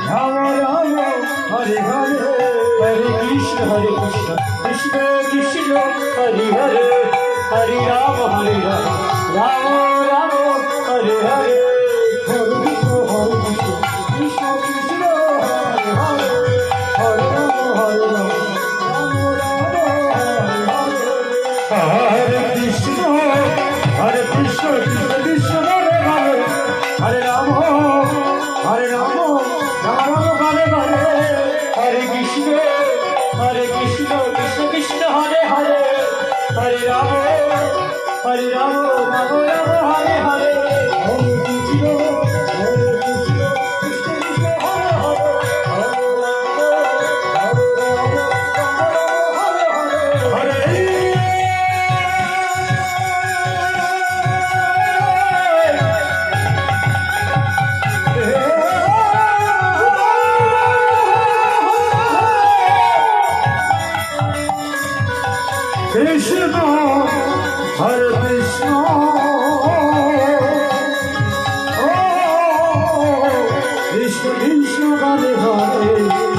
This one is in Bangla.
রাম রাম হরে হরে হরে কৃষ্ণ কৃষ্ণ কৃষ্ণ হরে হরে হরে রাম রাম রাম হরে হরে হরে কৃষ্ণ কৃষ্ণ কৃষ্ণ হরে হরে হরে রাম হরে কৃষ্ণ কৃষ্ণ কৃষ্ণ হরে হরে হরে রাম রাম রাম হরে হরে হরে কৃষ্ণ কৃষ্ণ কৃষ্ণ হরে হরে হরে রাম রাম রাম হরে হরে হরে কৃষ্ণ কৃষ্ণ কৃষ্ণ হরে হরে হরে হরে কৃষ্ণ হরে কৃষ্ণ কৃষ্ণ কৃষ্ণ হরে হরে